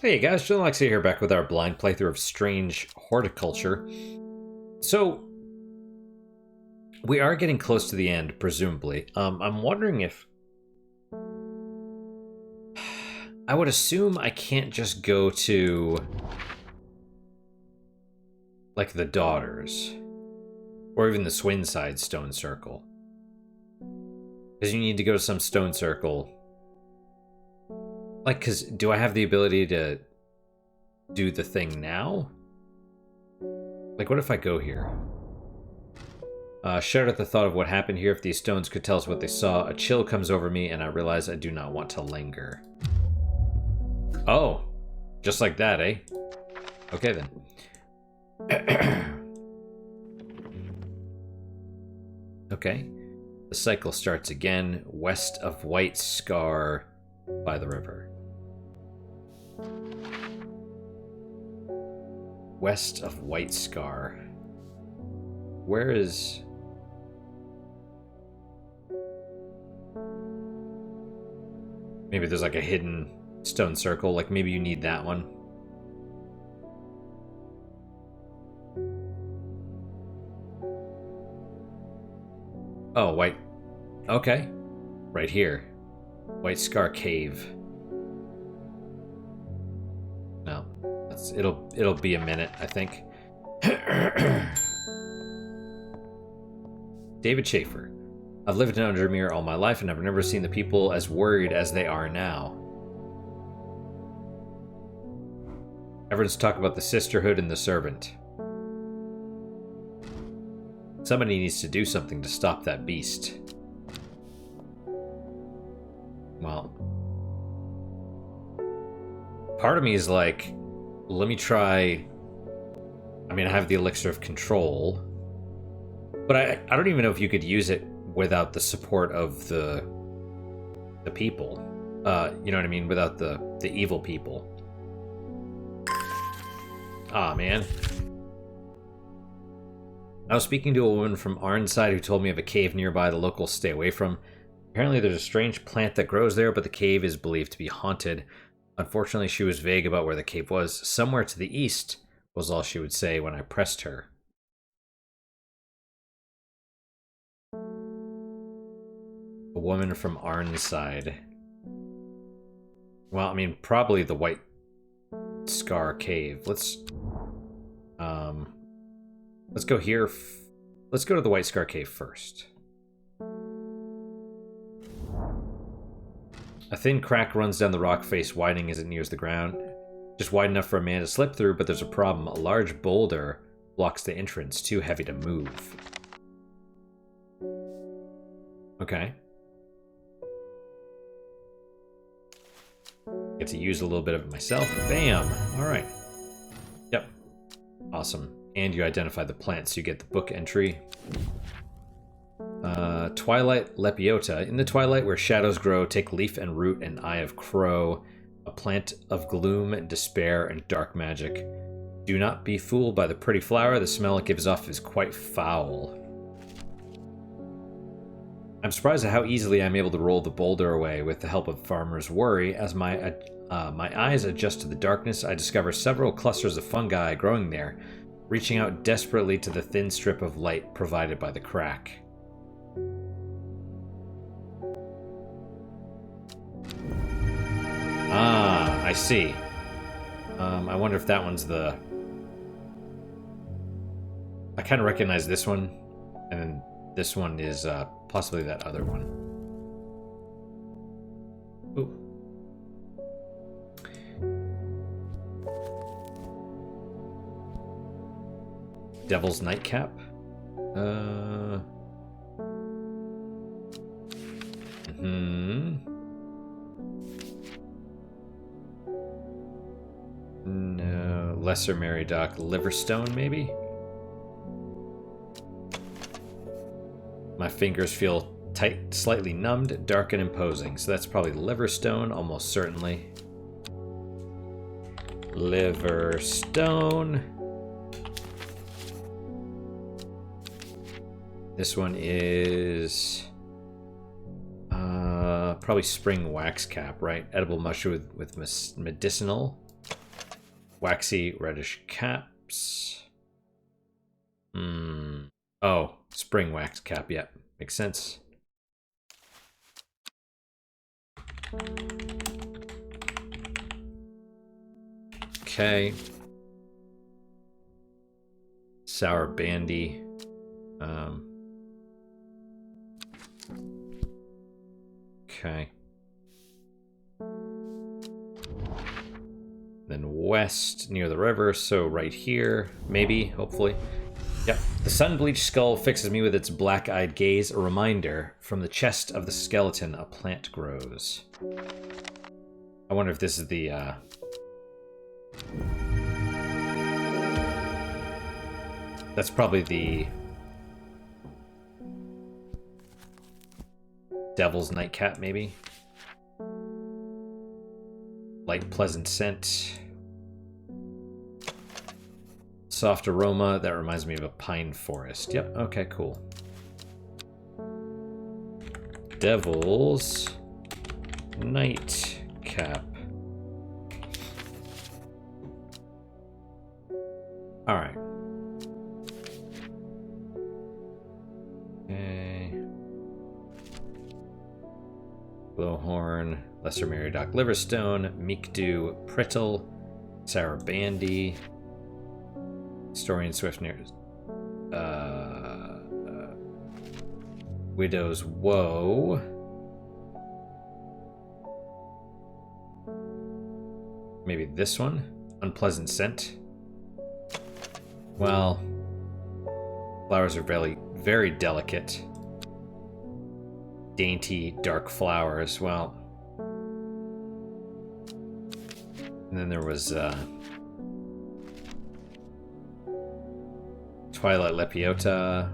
Hey guys, John Lexi here, back with our blind playthrough of Strange Horticulture. So, we are getting close to the end, presumably. I'm wondering if... I would assume I can't just go to... like, the Daughters. Or even the Swinside Stone Circle. Because you need to go to some stone circle. Like, because do I have the ability to do the thing now? Like, what if I go here? Shudder at the thought of what happened here. If these stones could tell us what they saw, a chill comes over me and I realize I do not want to linger. Oh, just like that, eh? Okay, then. Okay. The cycle starts again, west of White Scar by the river. West of White Scar. Where is... Maybe there's like a hidden stone circle, like maybe you need that one. Oh, white. Okay. Right here. White Scar Cave. No. It'll be a minute, I think. David Schaefer. I've lived in Undermere all my life and I've never seen the people as worried as they are now. Everyone's talking about the sisterhood and the servant. Somebody needs to do something to stop that beast. Well, part of me is like, let me try. I mean, I have the elixir of control, but I don't even know if you could use it without the support of the people. You know what I mean? Without the evil people. Ah, man. I was speaking to a woman from Arnside who told me of a cave nearby the locals stay away from. Apparently there's a strange plant that grows there, but the cave is believed to be haunted. Unfortunately, she was vague about where the cave was. Somewhere to the east was all she would say when I pressed her. A woman from Arnside. Well, I mean, probably the White Scar Cave. Let's go here. Let's go to the White Scar Cave first. A thin crack runs down the rock face, widening as it nears the ground. Just wide enough for a man to slip through, but there's a problem. A large boulder blocks the entrance, too heavy to move. Okay. Get to use a little bit of it myself. Bam! Alright. Yep. Awesome. And you identify the plants, so you get the book entry. Twilight Lepiota. In the twilight where shadows grow, take leaf and root and eye of crow, a plant of gloom, despair, and dark magic. Do not be fooled by the pretty flower. The smell it gives off is quite foul. I'm surprised at how easily I'm able to roll the boulder away with the help of Farmer's Worry. As my eyes adjust to the darkness, I discover several clusters of fungi growing there, reaching out desperately to the thin strip of light provided by the crack. Ah, I see. I wonder if that one's the... I kind of recognize this one, and then this one is possibly that other one. Ooh. Devil's Nightcap. No. Lesser Meridoc. Liverstone, maybe? My fingers feel tight, slightly numbed, dark, and imposing. So that's probably Liverstone, almost certainly. Liverstone. This one is probably spring wax cap, right? Edible mushroom with medicinal. Waxy reddish caps. Oh, spring wax cap. Yeah, makes sense. Okay. Sour bandy. Okay. Then west near the river, so right here, maybe, hopefully. Yep. The sun-bleached skull fixes me with its black-eyed gaze, a reminder from the chest of the skeleton a plant grows. I wonder if this is the, that's probably the Devil's Nightcap, maybe? Light, pleasant scent. Soft aroma, that reminds me of a pine forest. Yep, okay, cool. Devil's Nightcap. Alright. Okay. Blowhorn, Lesser Meriadoc Liverstone, Meekdew, Prittle, Sour Bandy, Historian Swiftner, Widow's Woe, maybe this one, Unpleasant Scent. Well, flowers are very, very delicate. Dainty, dark flowers. Well, and then there was Twilight Lepiota.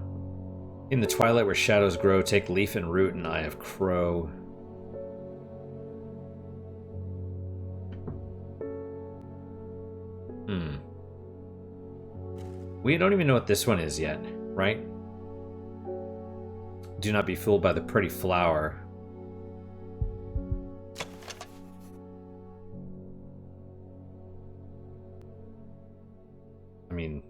In the twilight where shadows grow, take leaf and root and Eye of Crow. We don't even know what this one is yet, right? Do not be fooled by the pretty flower. I mean,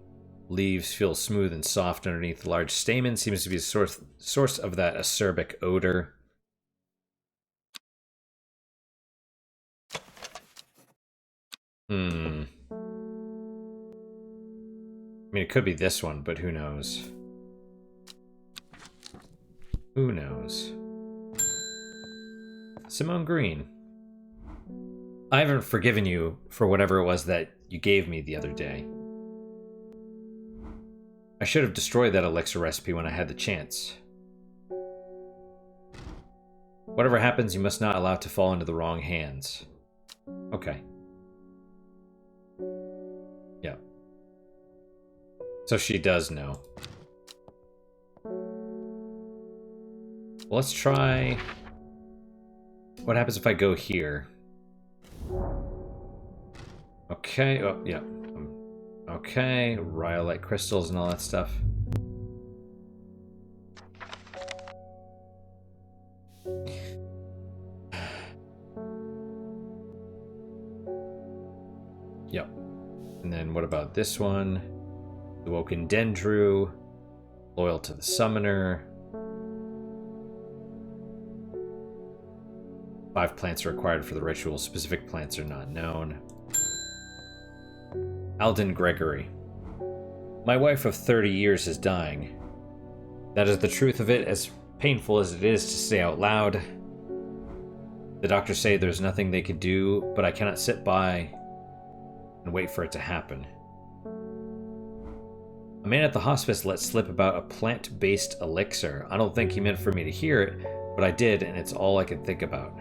leaves feel smooth and soft underneath the large stamen. Seems to be a source of that acerbic odor. I mean, it could be this one, but who knows? Who knows? Simone Green. I haven't forgiven you for whatever it was that you gave me the other day. I should have destroyed that elixir recipe when I had the chance. Whatever happens, you must not allow it to fall into the wrong hands. Okay. Yeah. So she does know. Well, let's try... What happens if I go here? Okay, oh, yeah. Okay, rhyolite crystals and all that stuff. Yep. And then what about this one? The Woken Dendru, loyal to the Summoner. 5 plants are required for the ritual. Specific plants are not known. Alden Gregory. My wife of 30 years is dying. That is the truth of it, as painful as it is to say out loud. The doctors say there's nothing they could do, but I cannot sit by and wait for it to happen. A man at the hospice let slip about a plant-based elixir. I don't think he meant for me to hear it, but I did, and it's all I could think about.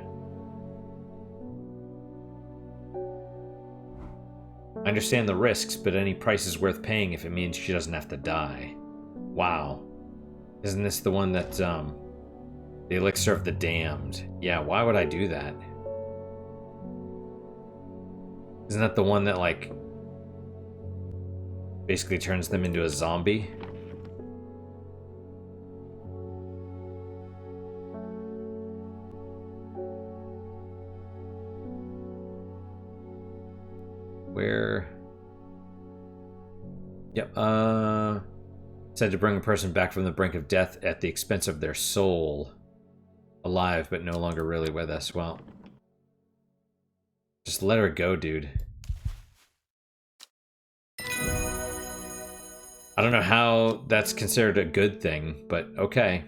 I understand the risks, but any price is worth paying if it means she doesn't have to die. Wow. Isn't this the one that, the elixir of the damned? Yeah, why would I do that? Isn't that the one that, like, basically turns them into a zombie? Yep. Said to bring a person back from the brink of death at the expense of their soul. Alive, but no longer really with us. Well, just let her go, dude. I don't know how that's considered a good thing, but okay.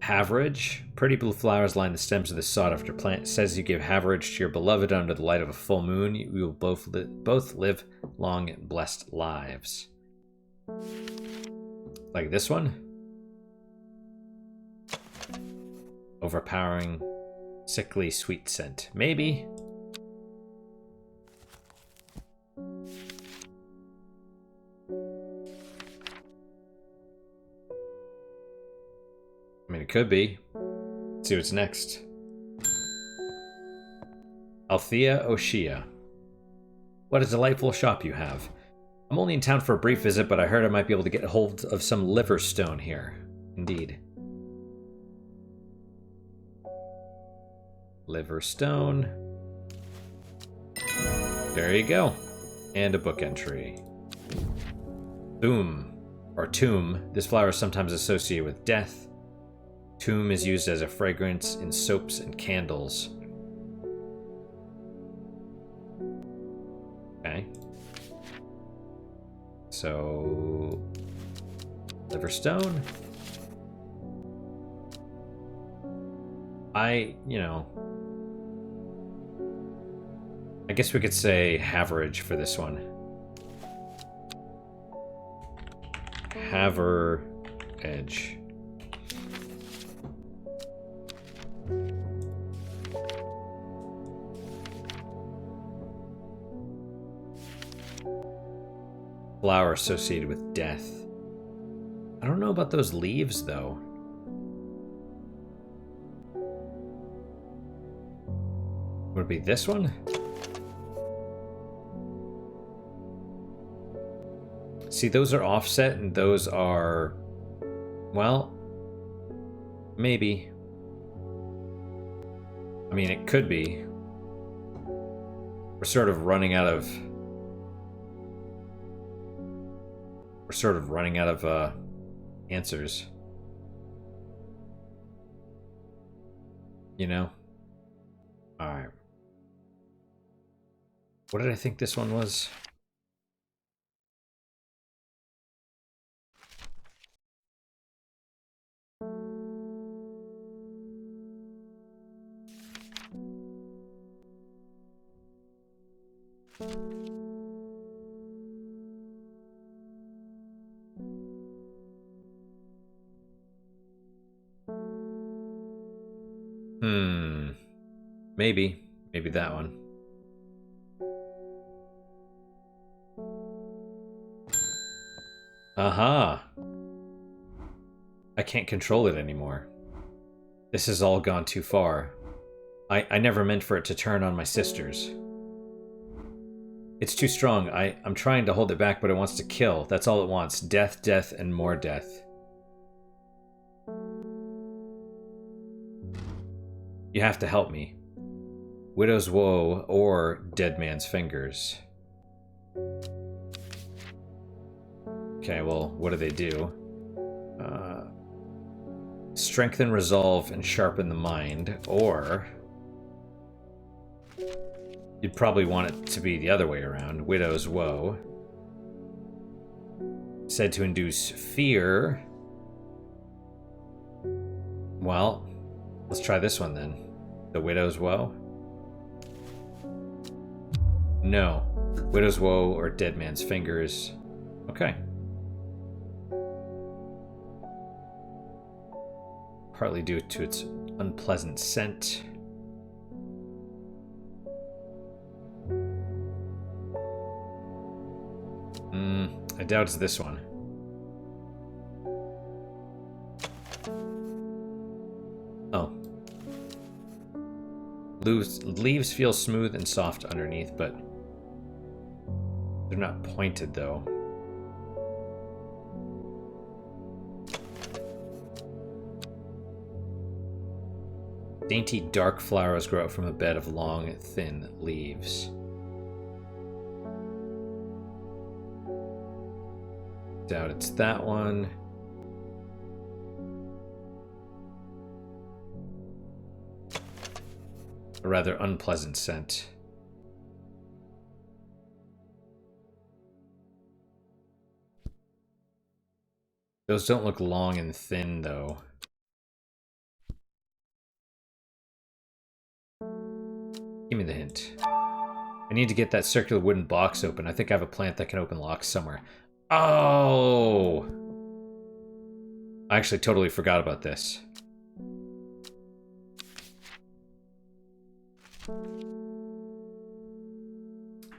Haverage. Pretty blue flowers line the stems of this sought-after plant. It says you give Haverage to your beloved under the light of a full moon. You will both live long and blessed lives. Like this one? Overpowering, sickly sweet scent. Maybe. I mean, it could be. Let's see what's next. Althea O'Shea. What a delightful shop you have. I'm only in town for a brief visit, but I heard I might be able to get hold of some liver stone here. Indeed. Liver stone. There you go. And a book entry. Boom. Or tomb. This flower is sometimes associated with death. Tomb is used as a fragrance in soaps and candles. Okay. So, liverstone. I guess we could say Haverage for this one. Haver-edge. Flower associated with death. I don't know about those leaves, though. Would it be this one? See, those are offset and those are... well, maybe. I mean, it could be. We're sort of running out of answers. You know? Alright. What did I think this one was? Maybe that one. Aha! I can't control it anymore. This has all gone too far. I never meant for it to turn on my sisters. It's too strong. I'm trying to hold it back, but it wants to kill. That's all it wants. Death, death, and more death. You have to help me. Widow's Woe or Dead Man's Fingers. Okay, well, what do they do? Strengthen resolve and sharpen the mind, or... you'd probably want it to be the other way around. Widow's Woe. Said to induce fear. Well, let's try this one then. The Widow's Woe? No. Widow's Woe or Dead Man's Fingers. Okay. Partly due to its unpleasant scent. I doubt it's this one. Oh. Leaves feel smooth and soft underneath, but they're not pointed, though. Dainty dark flowers grow out from a bed of long, thin leaves. Doubt it's that one. A rather unpleasant scent. Those don't look long and thin, though. Give me the hint. I need to get that circular wooden box open. I think I have a plant that can open locks somewhere. Oh! I actually totally forgot about this.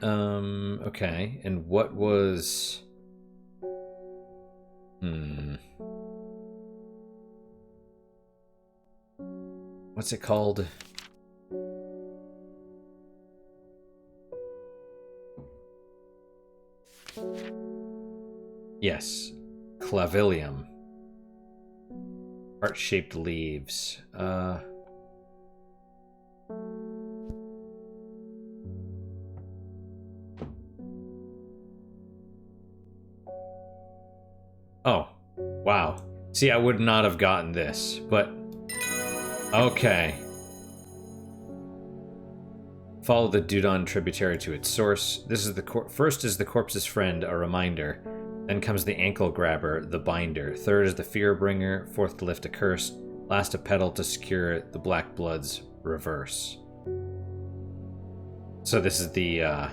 Okay. And what was... What's it called? Yes. Clavilium. Heart-shaped leaves. Oh, wow. See, I would not have gotten this, but... Okay. Follow the Dudon tributary to its source. This is the first is the corpse's friend, a reminder. Then comes the ankle grabber, the binder. Third is the fear bringer. Fourth to lift a curse. Last a pedal to secure the black blood's reverse. So this is the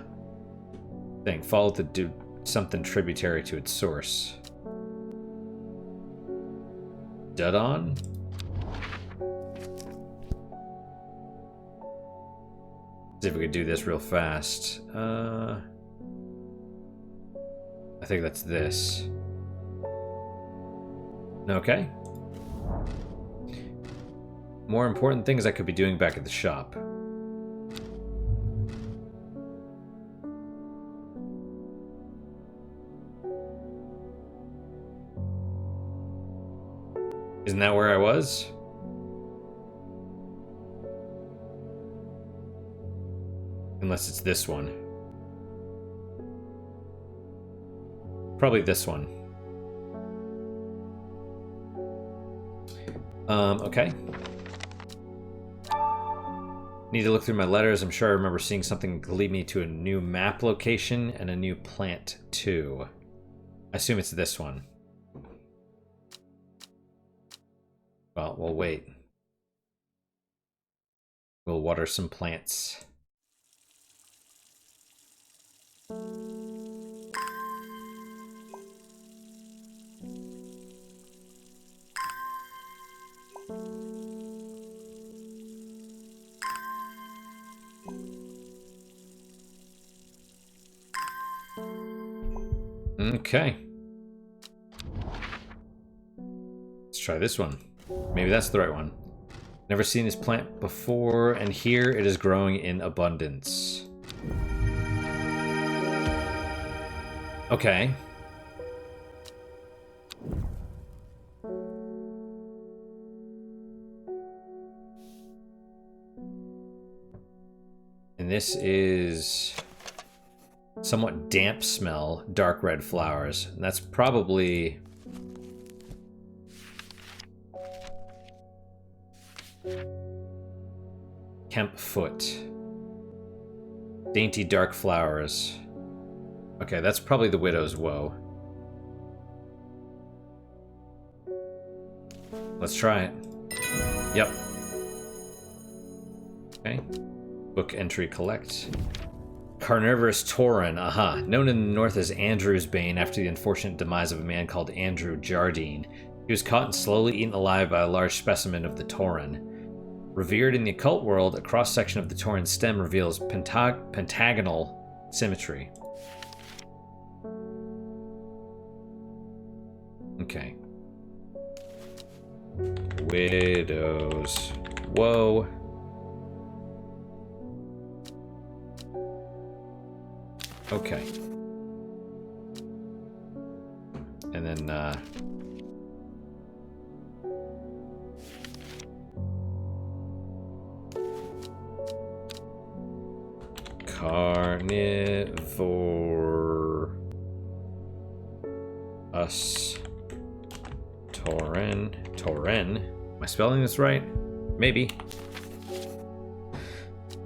thing. Follow the something tributary to its source. Dudon? See if we could do this real fast. I think that's this. Okay. More important things I could be doing back at the shop. Isn't that where I was? Unless it's this one. Probably this one. Okay. Need to look through my letters. I'm sure I remember seeing something that could lead me to a new map location and a new plant, too. I assume it's this one. Well, we'll wait. We'll water some plants. Okay. Let's try this one. Maybe that's the right one. Never seen this plant before, and here it is growing in abundance. Okay. And this is somewhat damp smell, dark red flowers. And that's probably... Kemp foot. Dainty dark flowers. Okay, that's probably the widow's woe. Let's try it. Yep. Okay. Book entry collect. Carnivorous Tauren, aha. Known in the north as Andrew's Bane after the unfortunate demise of a man called Andrew Jardine. He was caught and slowly eaten alive by a large specimen of the Tauren. Revered in the occult world, a cross-section of the Tauren stem reveals pentagonal symmetry. Okay. Widows. Whoa. Okay. And then, carnivore. us. Torin. Am I spelling this right? Maybe.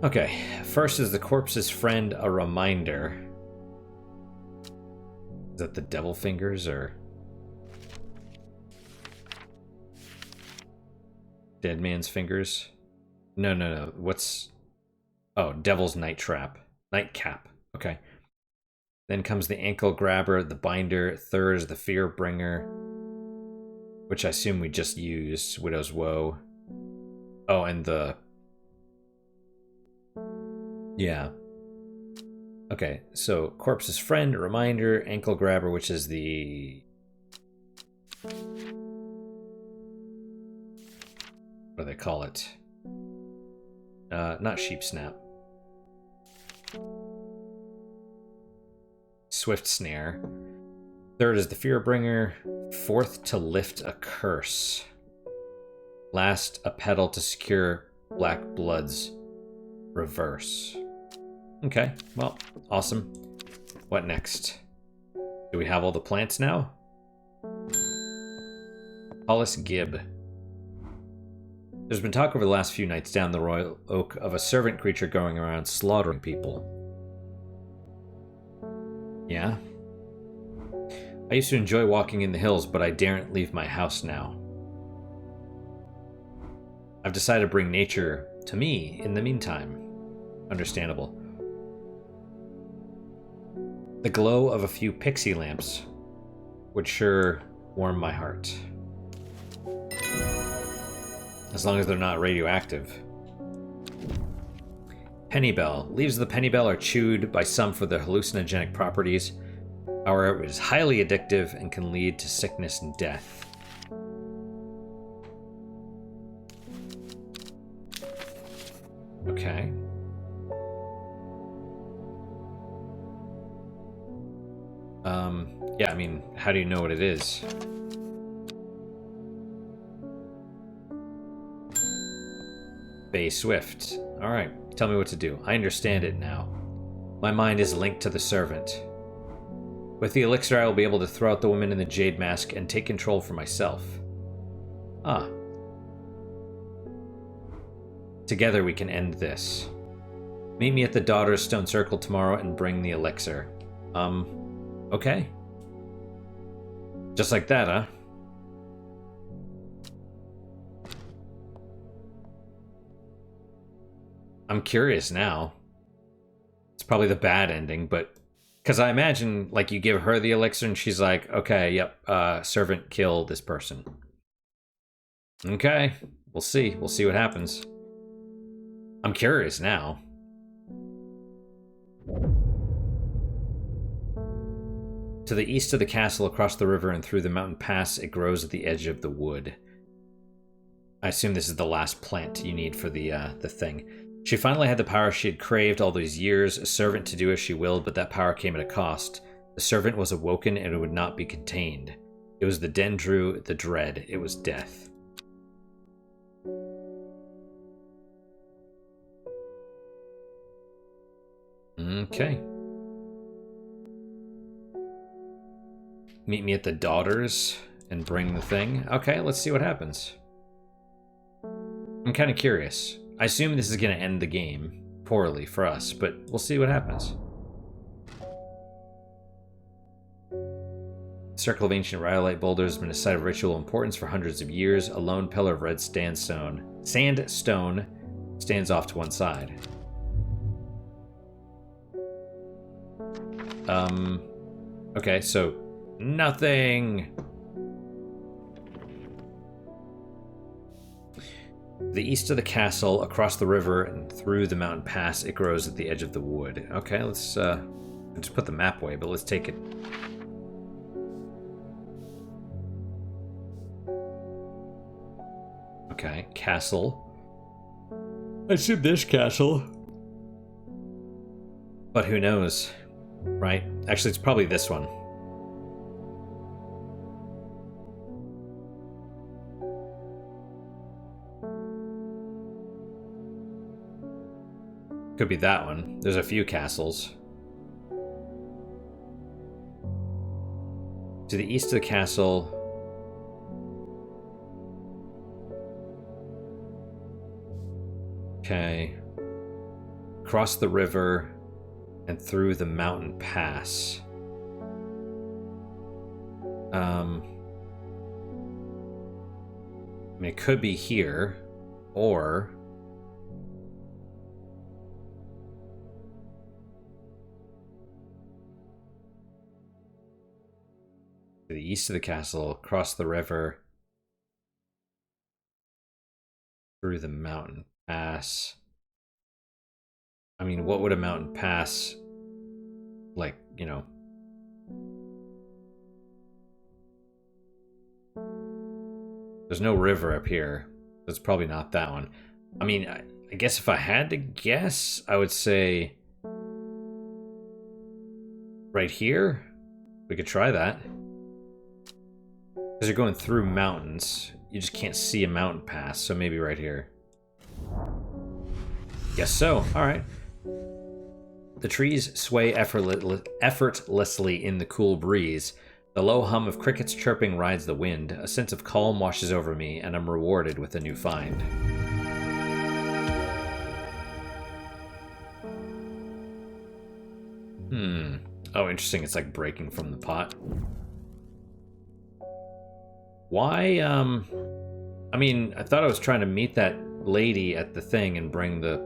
Okay, first is the corpse's friend, a reminder. Is that the devil fingers or dead man's fingers? No. What's... Oh, devil's nightcap. Okay. Then comes the ankle grabber, the binder. Third is the fear bringer, which I assume we just used. Widow's woe. Oh, and the... Yeah. Okay, so corpse's friend, reminder, ankle grabber, which is the... What do they call it? Not sheep snap. Swift snare. Third is the fear bringer. Fourth, to lift a curse. Last, a pedal to secure black blood's reverse. Okay, well, awesome. What next? Do we have all the plants now? Hollis Gibb. There's been talk over the last few nights down the Royal Oak of a servant creature going around slaughtering people. Yeah? I used to enjoy walking in the hills, but I daren't leave my house now. I've decided to bring nature to me in the meantime. Understandable. The glow of a few pixie lamps would sure warm my heart. As long as they're not radioactive. Pennybell. Leaves of the pennybell are chewed by some for their hallucinogenic properties. However, it is highly addictive and can lead to sickness and death. Okay. Yeah, I mean, how do you know what it is? Bay Swift. Alright, tell me what to do. I understand it now. My mind is linked to the servant. With the elixir, I will be able to throw out the woman in the jade mask and take control for myself. Ah. Together we can end this. Meet me at the Daughter's Stone Circle tomorrow and bring the elixir. Okay. Just like that, huh? I'm curious now. It's probably the bad ending, but... Because I imagine, like, you give her the elixir and she's like, okay, yep, servant, kill this person. Okay, we'll see. We'll see what happens. I'm curious now. To the east of the castle, across the river and through the mountain pass, it grows at the edge of the wood. I assume this is the last plant you need for the thing. She finally had the power she had craved all these years, a servant to do as she willed, but that power came at a cost. The servant was awoken and it would not be contained. It was the Dendru, the dread. It was death. Okay. Meet me at the Daughters and bring the thing. Okay, let's see what happens. I'm kind of curious. I assume this is going to end the game poorly for us, but we'll see what happens. The Circle of Ancient Rhyolite Boulders has been a site of ritual importance for hundreds of years. A lone pillar of red sandstone stands off to one side. Okay, so nothing. The east of the castle, across the river, and through the mountain pass, it grows at the edge of the wood. Okay, let's just put the map away, but let's take it. Okay, castle. I assume this castle. But who knows, right? Actually, it's probably this one. Could be that one. There's a few castles. To the east of the castle. Okay. Cross the river and through the mountain pass. I mean, it could be here, or to the east of the castle, across the river, through the mountain pass. I mean, what would a mountain pass, like, you know? There's no river up here. That's probably not that one. I mean, I guess if I had to guess, I would say right here. We could try that. Because you're going through mountains. You just can't see a mountain pass, so maybe right here. Guess so. Alright. The trees sway effortlessly in the cool breeze. The low hum of crickets chirping rides the wind. A sense of calm washes over me, and I'm rewarded with a new find. Oh, interesting. It's like breaking from the pot. Why, I mean, I thought I was trying to meet that lady at the thing and bring the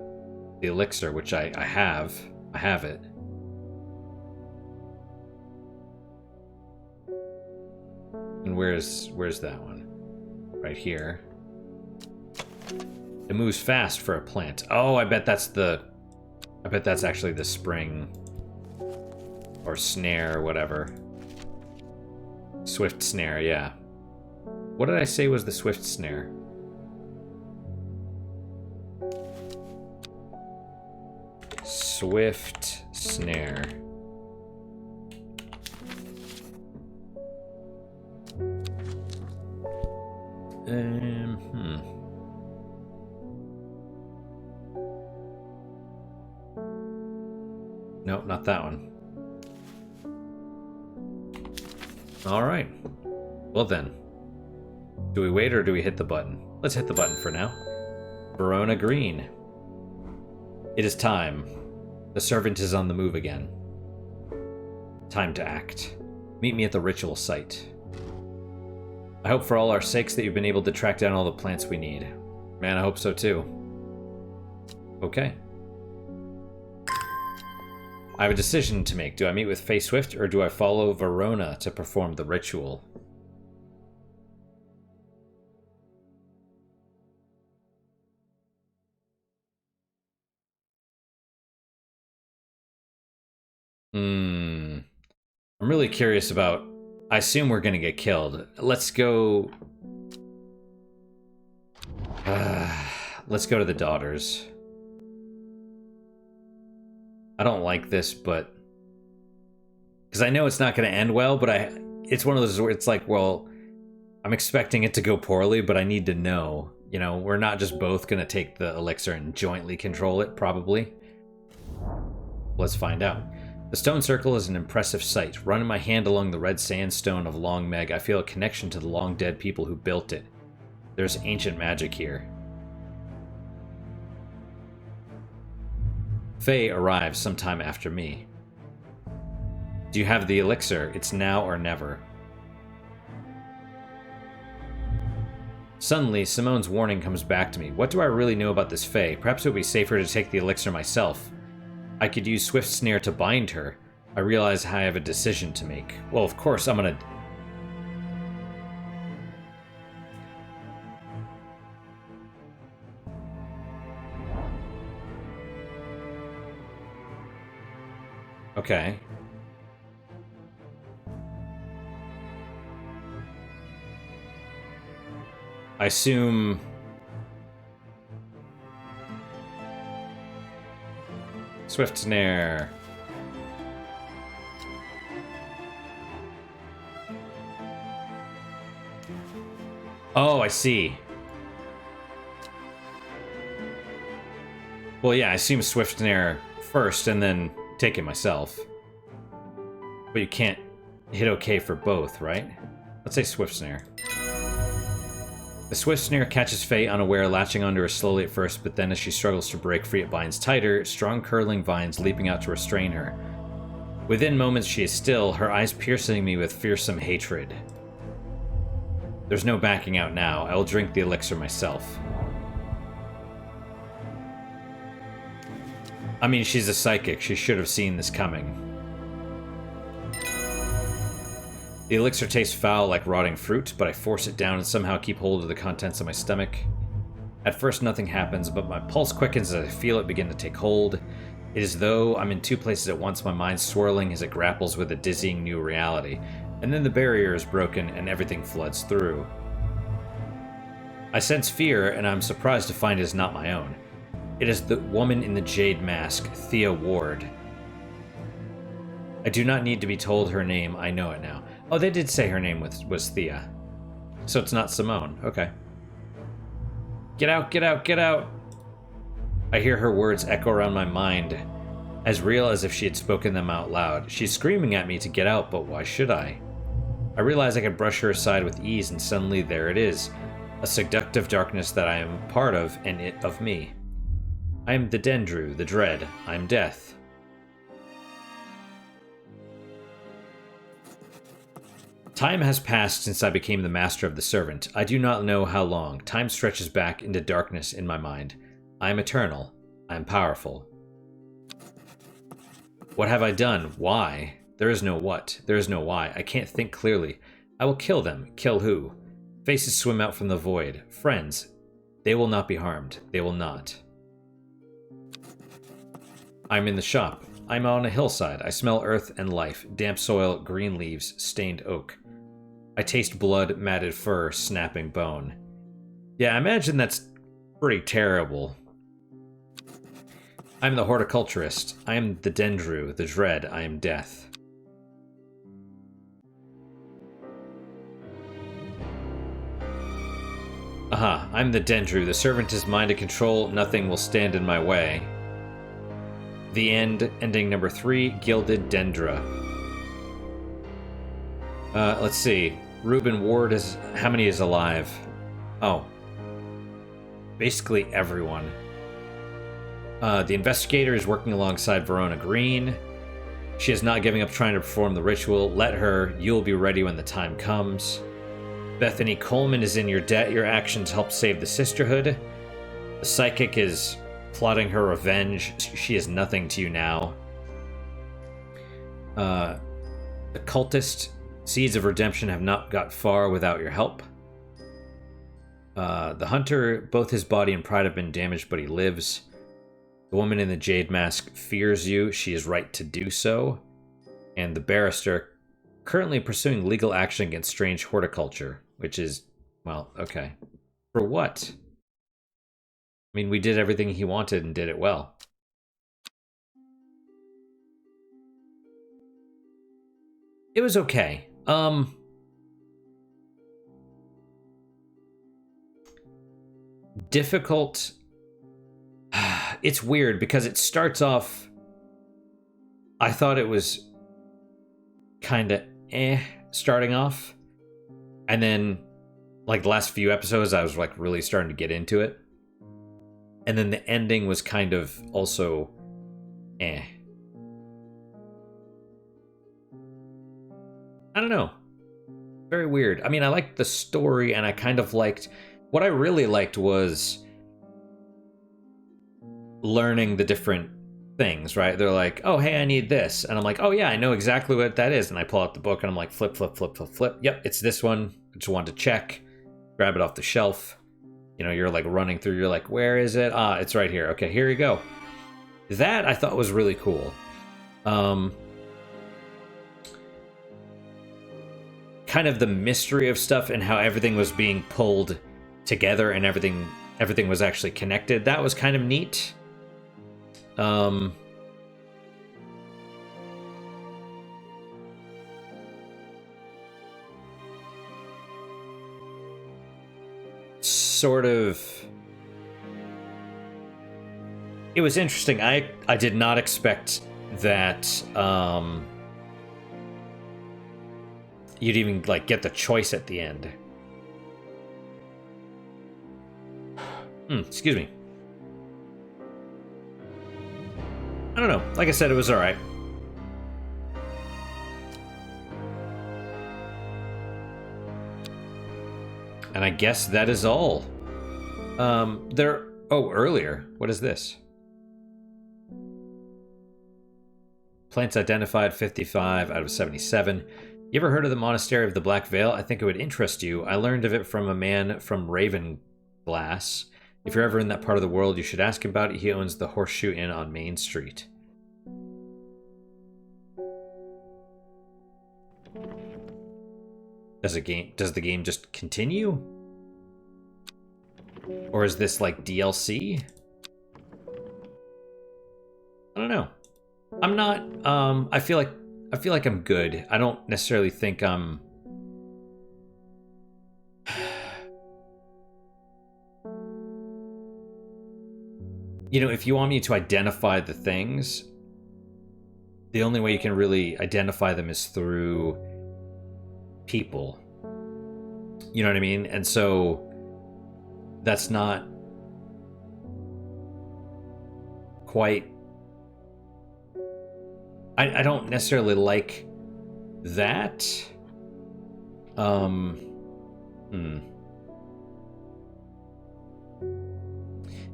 elixir, which I have. I have it. And where's that one? Right here. It moves fast for a plant. Oh, I bet that's actually the spring or snare or whatever. Swift snare, yeah. What did I say was the swift snare? Swift snare. Nope, not that one. Alright. Well then. Do we wait or do we hit the button? Let's hit the button for now. Verona Green. It is time. The servant is on the move again. Time to act. Meet me at the ritual site. I hope for all our sakes that you've been able to track down all the plants we need. Man, I hope so too. Okay. I have a decision to make. Do I meet with Faye Swift or do I follow Verona to perform the ritual? I'm really curious about... I assume we're gonna get killed. Let's go... let's go to the daughters. I don't like this, but... Because I know it's not gonna end well, but it's one of those where it's like, well... I'm expecting it to go poorly, but I need to know. You know, we're not just both gonna take the elixir and jointly control it, probably. Let's find out. The stone circle is an impressive sight. Running my hand along the red sandstone of Long Meg, I feel a connection to the long-dead people who built it. There's ancient magic here. Faye arrives sometime after me. Do you have the elixir? It's now or never. Suddenly, Simone's warning comes back to me. What do I really know about this Faye? Perhaps it would be safer to take the elixir myself. I could use Swift Snare to bind her. I realize I have a decision to make. Well, of course, I'm gonna... Okay. I assume... Swift Snare. Oh, I see. Well, yeah, I assume Swift Snare first and then take it myself. But you can't hit okay for both, right? Let's say Swift Snare. The Swift Snare catches Faye unaware, latching onto her slowly at first, but then as she struggles to break free, it binds tighter, strong curling vines leaping out to restrain her. Within moments she is still, her eyes piercing me with fearsome hatred. There's no backing out now. I will drink the elixir myself. I mean, she's a psychic. She should have seen this coming. The elixir tastes foul like rotting fruit, but I force it down and somehow keep hold of the contents of my stomach. At first nothing happens, but my pulse quickens as I feel it begin to take hold. It is as though I'm in two places at once, my mind swirling as it grapples with a dizzying new reality. And then the barrier is broken and everything floods through. I sense fear, and I'm surprised to find it is not my own. It is the woman in the jade mask, Thea Ward. I do not need to be told her name, I know it now. Oh, they did say her name was Thea. So it's not Simone, okay. Get out, get out, get out! I hear her words echo around my mind, as real as if she had spoken them out loud. She's screaming at me to get out, but why should I? I realize I can brush her aside with ease, and suddenly there it is. A seductive darkness that I am part of, and it of me. I am the Dendru, the Dread. I am death. Time has passed since I became the master of the servant. I do not know how long. Time stretches back into darkness in my mind. I am eternal. I am powerful. What have I done? Why? There is no what. There is no why. I can't think clearly. I will kill them. Kill who? Faces swim out from the void. Friends. They will not be harmed. They will not. I'm in the shop. I'm on a hillside. I smell earth and life. Damp soil, green leaves, stained oak. I taste blood, matted fur, snapping bone. Yeah, I imagine that's pretty terrible. I'm the horticulturist. I am the Dendru, the Dread. I am death. Aha, I'm the Dendru. The servant is mine to control. Nothing will stand in my way. The end. Ending number 3. Gilded Dendra. Let's see. Reuben Ward is... How many is alive? Oh. Basically everyone. The investigator is working alongside Verona Green. She is not giving up trying to perform the ritual. Let her. You'll be ready when the time comes. Bethany Coleman is in your debt. Your actions help save the sisterhood. The psychic is plotting her revenge. She is nothing to you now. The cultist. Seeds of redemption have not got far without your help. The hunter. Both his body and pride have been damaged, but he lives. The woman in the jade mask fears you. She is right to do so. And the barrister, currently pursuing legal action against strange horticulture, which is, well, okay. For what? I mean, we did everything he wanted and did it well. It was okay. Difficult. It's weird because it starts off... I thought it was kind of starting off. And then, like, the last few episodes, I was, like, really starting to get into it. And then the ending was kind of also I don't know. Very weird. I mean, I liked the story, and I kind of liked... What I really liked was learning the different things, right? They're like, oh, hey, I need this. And I'm like, oh, yeah, I know exactly what that is. And I pull out the book, and I'm like, flip, flip, flip, flip, flip. Yep, it's this one. I just wanted to check. Grab it off the shelf. You know, you're like running through. You're like, where is it? Ah, it's right here. Okay, here you go. That I thought was really cool. Kind of the mystery of stuff and how everything was being pulled together and everything was actually connected. That was kind of neat. Sort of... It was interesting. I did not expect that, you'd even like get the choice at the end. Excuse me. I don't know. Like I said, it was all right. And I guess that is all. Earlier. What is this? Plants identified 55 out of 77. You ever heard of the Monastery of the Black Veil? I think it would interest you. I learned of it from a man from Ravenglass. If you're ever in that part of the world, you should ask him about it. He owns the Horseshoe Inn on Main Street. Does the game just continue? Or is this like DLC? I don't know. I'm not I feel like I'm good. I don't necessarily think I'm you know, if you want me to identify the things, the only way you can really identify them is through people. You know what I mean? And so that's not quite... I don't necessarily like that.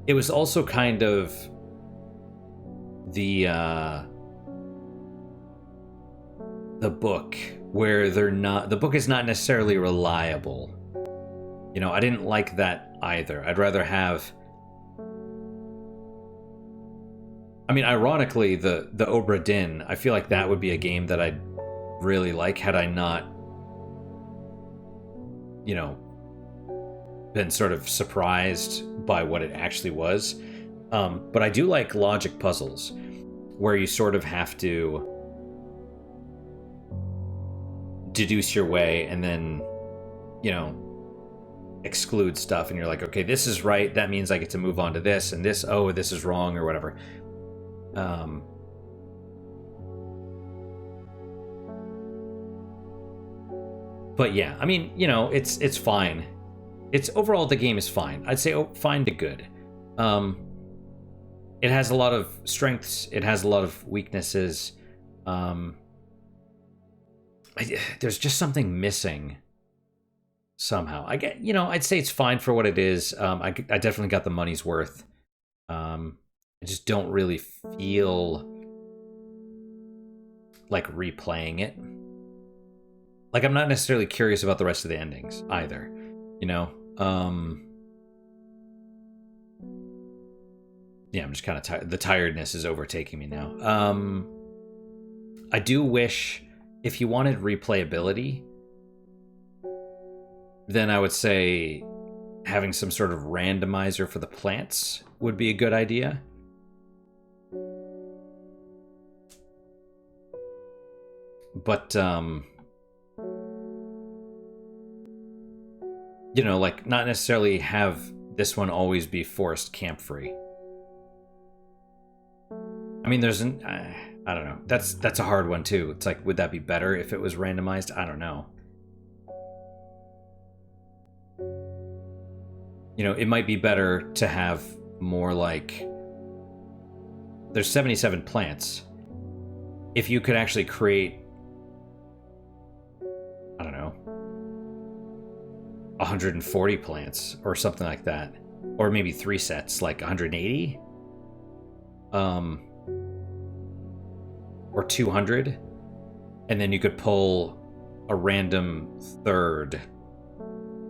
It was also kind of the book where the book is not necessarily reliable. You know, I didn't like that either. I'd rather have... I mean, ironically, the Obra Dinn, I feel like that would be a game that I'd really like had I not, you know, been sort of surprised by what it actually was. But I do like logic puzzles, where you sort of have to deduce your way and then, you know, exclude stuff, and you're like, okay, this is right, that means I get to move on to this, and this, oh, this is wrong, or whatever. But yeah, I mean, you know, it's fine. It's overall, the game is fine. I'd say fine to good. It has a lot of strengths. It has a lot of weaknesses. There's just something missing somehow. I'd say it's fine for what it is. I definitely got the money's worth. I just don't really feel like replaying it. Like, I'm not necessarily curious about the rest of the endings either, you know? Yeah, I'm just kind of tired. The tiredness is overtaking me now. I do wish, if you wanted replayability, then I would say having some sort of randomizer for the plants would be a good idea. But, you know, like, not necessarily have this one always be forest camp free. I mean, there's an... I don't know. That's a hard one, too. It's like, would that be better if it was randomized? I don't know. You know, it might be better to have more like... There's 77 plants. If you could actually create... I don't know, 140 plants or something like that, or maybe 3 sets, like 180, or 200, and then you could pull a random third.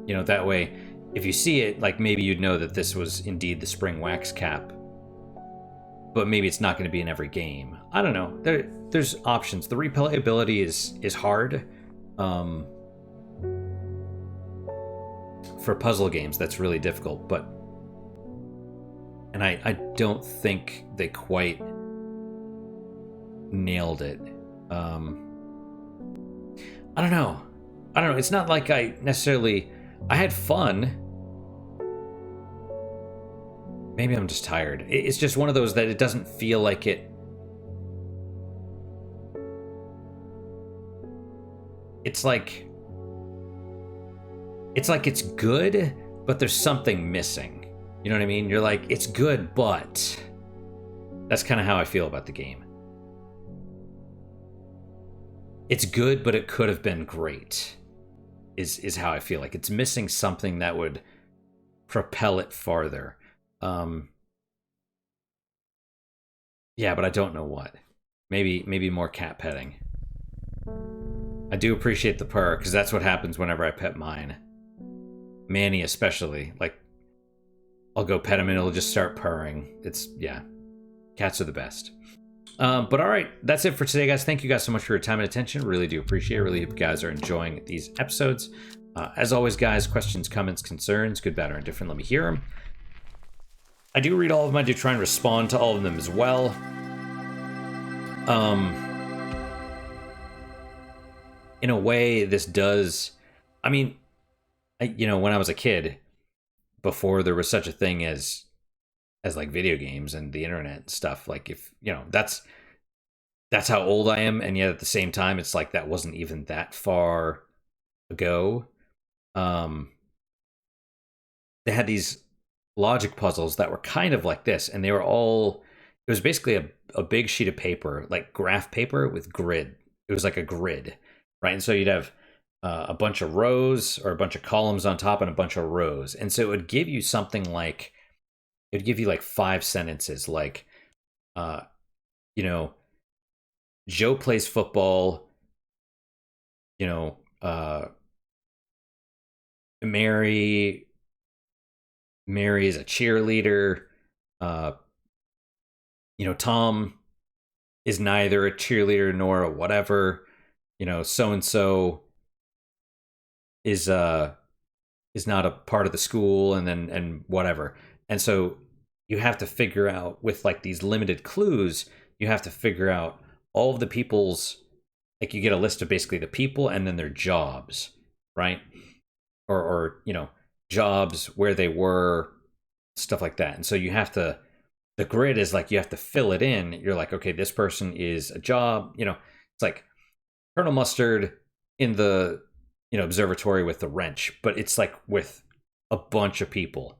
You know, that way, if you see it, like, maybe you'd know that this was indeed the spring wax cap, but maybe it's not going to be in every game. I don't know. There's options. The replayability is hard. For puzzle games, that's really difficult, but... And I don't think they quite nailed it. I don't know. It's not like I necessarily... I had fun. Maybe I'm just tired. It's just one of those that it doesn't feel like it... it's like it's good, but there's something missing. You know what I mean? You're like, it's good, but that's kind of how I feel about the game. It's good, but it could have been great. Is how I feel. Like it's missing something that would propel it farther. Yeah, but I don't know what. Maybe more cat petting. I do appreciate the purr, because that's what happens whenever I pet mine. Manny especially. Like, I'll go pet him and it'll just start purring. It's, yeah. Cats are the best. But all right, that's it for today, guys. Thank you guys so much for your time and attention. Really do appreciate it. Really hope you guys are enjoying these episodes. As always, guys, questions, comments, concerns, good, bad, or indifferent, let me hear them. I do read all of them. I do try and respond to all of them as well. In a way, this does... I mean, when I was a kid, before there was such a thing as like video games and the internet and stuff, like if, that's how old I am, and yet at the same time, it's like that wasn't even that far ago. They had these logic puzzles that were kind of like this, and they were all, it was basically a big sheet of paper, like graph paper with grid. It was like a grid, right? And so you'd have a bunch of rows or a bunch of columns on top and a bunch of rows. And so it would give you something like, it would give you like 5 sentences, like, Joe plays football, Mary is a cheerleader, Tom is neither a cheerleader nor a whatever, so and so is not a part of the school, and whatever. And so you have to figure out, with like these limited clues, you have to figure out all of the people's, like, you get a list of basically the people and then their jobs, right? Or jobs, where they were, stuff like that. And so you have to, the grid is like, you have to fill it in. You're like, okay, this person is a job, it's like Colonel Mustard in the, observatory with the wrench, but it's like with a bunch of people.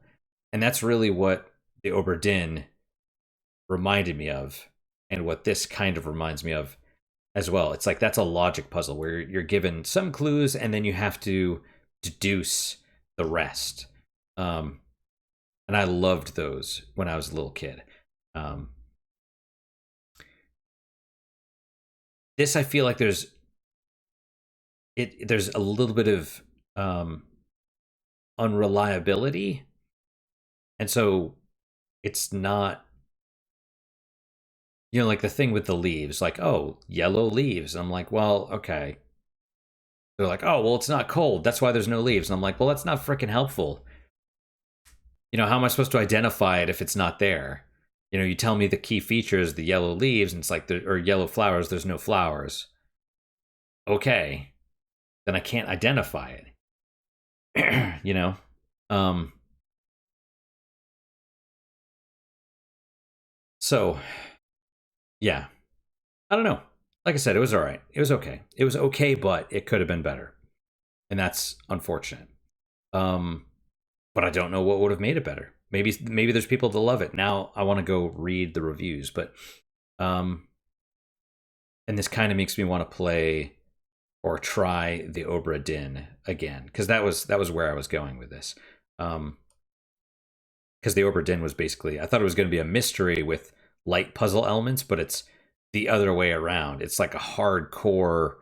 And that's really what the Obra Dinn reminded me of, and what this kind of reminds me of as well. It's like, that's a logic puzzle where you're given some clues and then you have to deduce the rest. And I loved those when I was a little kid. This, I feel like there's a little bit of unreliability, and so it's not, like the thing with the leaves, like, oh, yellow leaves. I'm like, well, okay. They're like, oh, well, it's not cold, that's why there's no leaves. And I'm like, well, that's not freaking helpful. How am I supposed to identify it if it's not there? You tell me the key features, the yellow leaves, and it's like, or yellow flowers, there's no flowers. Okay, then I can't identify it. So, yeah, I don't know. Like I said, it was all right. It was okay. It was okay, but it could have been better, and that's unfortunate. But I don't know what would have made it better. Maybe there's people that love it. Now I want to go read the reviews, but and this kind of makes me want to play or try the Obra Dinn again, because that was where I was going with this. Because the Obra Dinn was basically, I thought it was going to be a mystery with light puzzle elements, but it's the other way around. It's like a hardcore.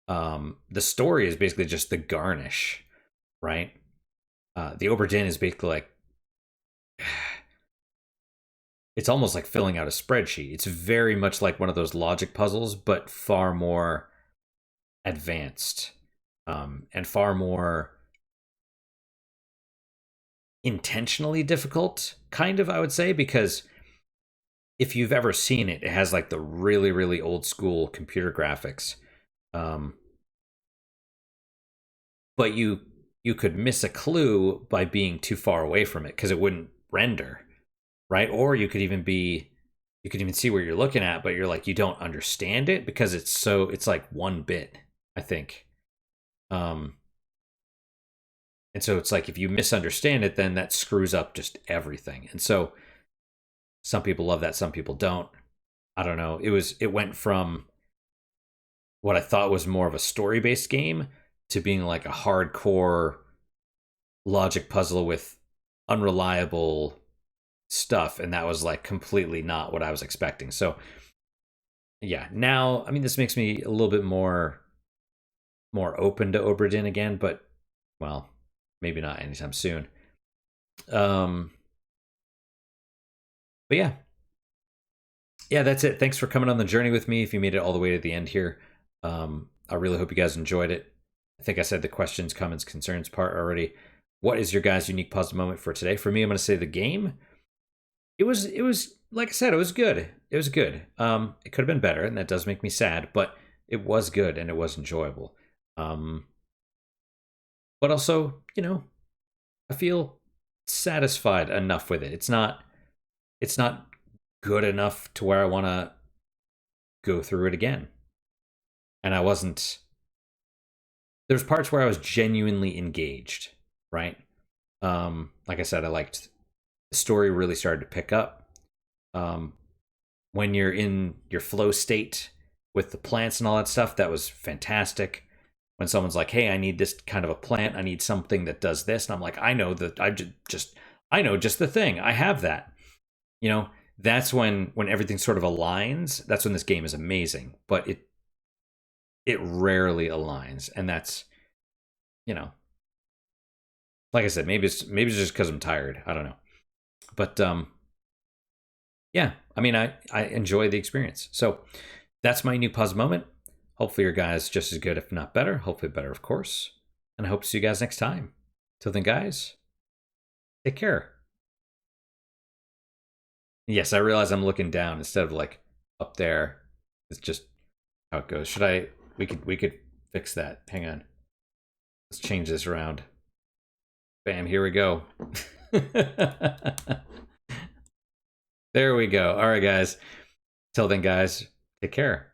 The story is basically just the garnish, right? The Obra Dinn is basically like, it's almost like filling out a spreadsheet. It's very much like one of those logic puzzles, but far more advanced, and far more intentionally difficult, kind of, I would say, because if you've ever seen it, it has like the really, really old school computer graphics. But you could miss a clue by being too far away from it, because it wouldn't render, right? Or you could even see where you're looking at, but you're like, you don't understand it because it's like 1 bit. I think. And so it's like if you misunderstand it, then that screws up just everything. And so some people love that, some people don't. I don't know. It went from what I thought was more of a story-based game to being like a hardcore logic puzzle with unreliable stuff, and that was like completely not what I was expecting. So yeah, now I mean this makes me a little bit more open to Obra Dinn again, but well, maybe not anytime soon. Um but yeah. Yeah, that's it. Thanks for coming on the journey with me. If you made it all the way to the end here, I really hope you guys enjoyed it. I think I said the questions, comments, concerns part already. What is your guys' unique positive moment for today? For me, I'm going to say the game. It was like I said, it was good. It was good. It could have been better, and that does make me sad, but it was good and it was enjoyable. But also, I feel satisfied enough with it. It's not good enough to where I want to go through it again. And I wasn't there's parts where I was genuinely engaged, right? Like I said, I liked the story really started to pick up. Um, when you're in your flow state with the plants and all that stuff, that was fantastic. When someone's like, "Hey, I need this kind of a plant. I need something that does this," and I'm like, "I know that. I know just the thing. I have that." That's when everything sort of aligns. That's when this game is amazing. But it rarely aligns, and that's like I said, maybe it's just because I'm tired. I don't know, but yeah, I mean, I enjoy the experience. So that's my new pause moment. Hopefully, your guys just as good, if not better. Hopefully, better, of course. And I hope to see you guys next time. Till then, guys, take care. Yes, I realize I'm looking down instead of like up there. It's just how it goes. Should I? We could fix that. Hang on. Let's change this around. Bam, here we go. There we go. All right, guys. Till then, guys, take care.